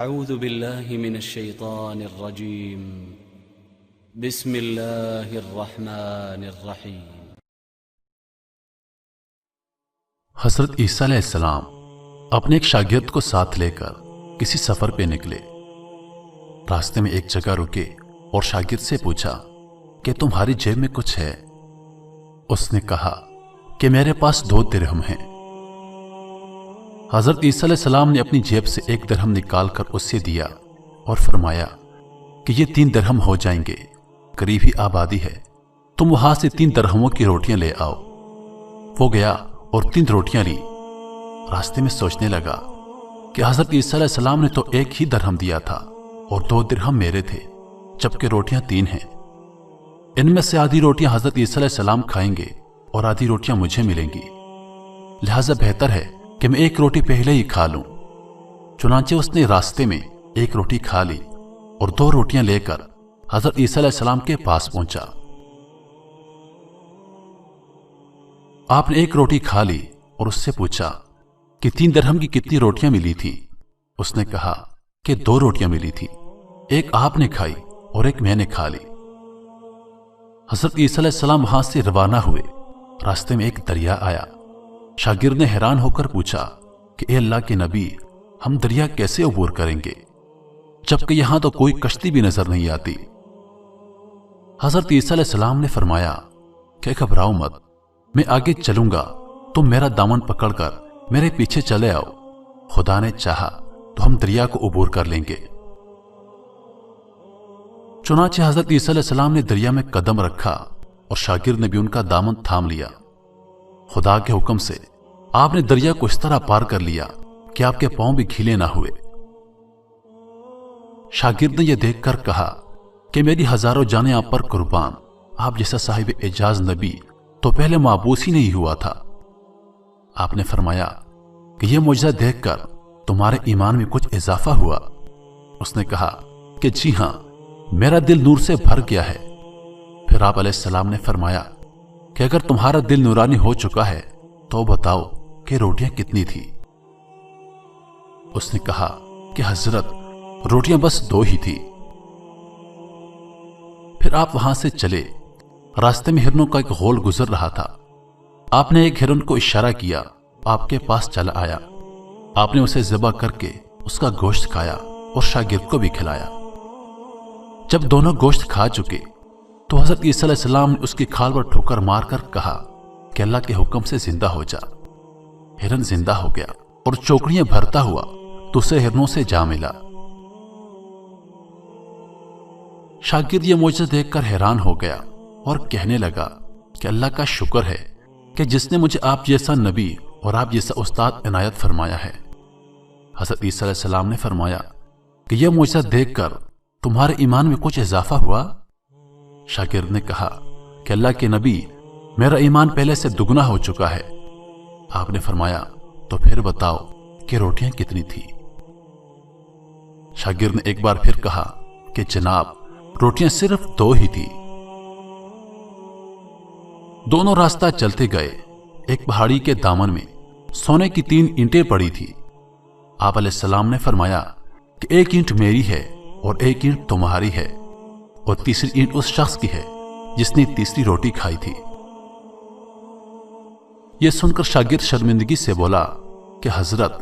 أعوذ بالله من الشيطان الرجيم بسم الله الرحمن الرحيم۔ حضرت عیسیٰ علیہ السلام اپنے ایک شاگرد کو ساتھ لے کر کسی سفر پہ نکلے۔ راستے میں ایک جگہ رکے اور شاگرد سے پوچھا کہ تمہاری جیب میں کچھ ہے؟ اس نے کہا کہ میرے پاس 2 درہم ہیں۔ حضرت عیسیٰ علیہ السلام نے اپنی جیب سے 1 درہم نکال کر اسے دیا اور فرمایا کہ یہ 3 درہم ہو جائیں گے، قریب ہی آبادی ہے، تم وہاں سے 3 درہموں کی روٹیاں لے آؤ۔ وہ گیا اور 3 روٹیاں لی۔ راستے میں سوچنے لگا کہ حضرت عیسیٰ علیہ السلام نے تو 1 ہی درہم دیا تھا اور 2 درہم میرے تھے، جبکہ روٹیاں 3 ہیں۔ ان میں سے آدھی روٹیاں حضرت عیسیٰ علیہ السلام کھائیں گے اور آدھی روٹیاں مجھے ملیں گی، لہذا بہتر ہے کہ میں 1 روٹی پہلے ہی کھا لوں۔ چنانچہ اس نے راستے میں 1 روٹی کھا لی اور 2 روٹیاں لے کر حضرت عیسیٰ علیہ السلام کے پاس پہنچا۔ آپ نے 1 روٹی کھا لی اور اس سے پوچھا کہ 3 درہم کی کتنی روٹیاں ملی تھی؟ اس نے کہا کہ 2 روٹیاں ملی تھی، 1 آپ نے کھائی اور 1 میں نے کھا لی۔ حضرت عیسیٰ علیہ السلام وہاں سے روانہ ہوئے۔ راستے میں ایک دریا آیا۔ شاگرد نے حیران ہو کر پوچھا کہ اے اللہ کے نبی، ہم دریا کیسے عبور کریں گے جبکہ یہاں تو کوئی کشتی بھی نظر نہیں آتی؟ حضرت عیسیٰ علیہ السلام نے فرمایا کہ گھبراؤ مت، میں آگے چلوں گا، تم میرا دامن پکڑ کر میرے پیچھے چلے آؤ، خدا نے چاہا تو ہم دریا کو عبور کر لیں گے۔ چنانچہ حضرت عیسیٰ علیہ السلام نے دریا میں قدم رکھا اور شاگرد نے بھی ان کا دامن تھام لیا۔ خدا کے حکم سے آپ نے دریا کو اس طرح پار کر لیا کہ آپ کے پاؤں بھی گھیلے نہ ہوئے۔ شاگرد نے یہ دیکھ کر کہا کہ میری ہزاروں جانیں آپ پر قربان، آپ جیسا صاحب اعجاز نبی تو پہلے معبوس ہی نہیں ہوا تھا۔ آپ نے فرمایا کہ یہ معجزہ دیکھ کر تمہارے ایمان میں کچھ اضافہ ہوا؟ اس نے کہا کہ جی ہاں، میرا دل نور سے بھر گیا ہے۔ پھر آپ علیہ السلام نے فرمایا کہ اگر تمہارا دل نورانی ہو چکا ہے تو بتاؤ کہ روٹیاں کتنی تھی؟ اس نے کہا کہ حضرت، روٹیاں بس 2 ہی تھی۔ پھر آپ وہاں سے چلے۔ راستے میں ہرنوں کا ایک غول گزر رہا تھا۔ آپ نے ایک ہرن کو اشارہ کیا، آپ کے پاس چلا آیا۔ آپ نے اسے ذبح کر کے اس کا گوشت کھایا اور شاگرد کو بھی کھلایا۔ جب دونوں گوشت کھا چکے تو حضرت عیسیٰ علیہ السلام نے اس کی کھال پر ٹھوکر مار کر کہا کہ اللہ کے حکم سے زندہ ہو جا۔ ہرن زندہ ہو گیا اور چوکڑیاں بھرتا ہوا دوسرے ہرنوں سے جا ملا۔ شاگرد یہ معجزہ دیکھ کر حیران ہو گیا اور کہنے لگا کہ اللہ کا شکر ہے کہ جس نے مجھے آپ جیسا نبی اور آپ جیسا استاد عنایت فرمایا ہے۔ حضرت عیسیٰ علیہ السلام نے فرمایا کہ یہ معجزہ دیکھ کر تمہارے ایمان میں کچھ اضافہ ہوا؟ شاگرد نے کہا کہ اللہ کے نبی، میرا ایمان پہلے سے دگنا ہو چکا ہے۔ آپ نے فرمایا تو پھر بتاؤ کہ روٹیاں کتنی تھی؟ شاگرد نے ایک بار پھر کہا کہ جناب، روٹیاں صرف 2 ہی تھی۔ دونوں راستہ چلتے گئے۔ ایک پہاڑی کے دامن میں سونے کی 3 اینٹیں پڑی تھی۔ آپ علیہ السلام نے فرمایا کہ 1 اینٹ میری ہے اور 1 اینٹ تمہاری ہے اور تیسری اینٹ اس شخص کی ہے جس نے تیسری روٹی کھائی تھی۔ یہ سن کر شاگرد شرمندگی سے بولا کہ حضرت،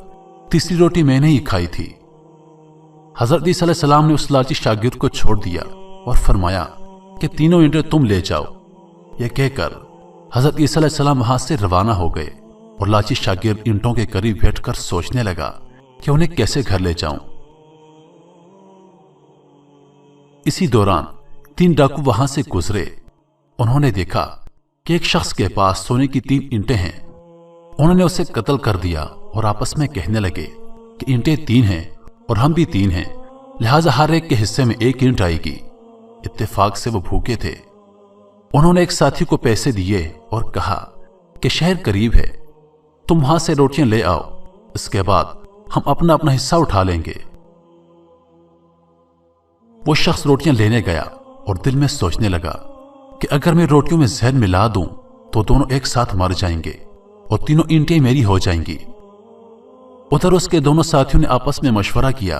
تیسری روٹی میں نے ہی کھائی تھی۔ حضرت عیسیٰ علیہ السلام نے اس لالچی شاگرد کو چھوڑ دیا اور فرمایا کہ 3 اینٹیں تم لے جاؤ۔ یہ کہہ کر حضرت عیسیٰ علیہ السلام وہاں سے روانہ ہو گئے اور لالچی شاگرد اینٹوں کے قریب بیٹھ کر سوچنے لگا کہ انہیں کیسے گھر لے جاؤں۔ اسی دوران 3 ڈاکو وہاں سے گزرے۔ انہوں نے دیکھا کہ ایک شخص کے پاس سونے کی 3 اینٹیں ہیں۔ انہوں نے اسے قتل کر دیا اور آپس میں کہنے لگے کہ اینٹیں 3 ہیں اور ہم بھی 3 ہیں، لہٰذا ہر ایک کے حصے میں 1 اینٹ آئے گی۔ اتفاق سے وہ بھوکے تھے۔ انہوں نے ایک ساتھی کو پیسے دیے اور کہا کہ شہر قریب ہے، تم وہاں سے روٹیاں لے آؤ، اس کے بعد ہم اپنا اپنا حصہ اٹھا لیں گے۔ وہ شخص روٹیاں لینے گیا اور دل میں سوچنے لگا کہ اگر میں روٹیوں میں زہر ملا دوں تو دونوں ایک ساتھ مر جائیں گے اور 3 اینٹیں میری ہو جائیں گی۔ ادھر اس کے دونوں ساتھیوں نے آپس میں مشورہ کیا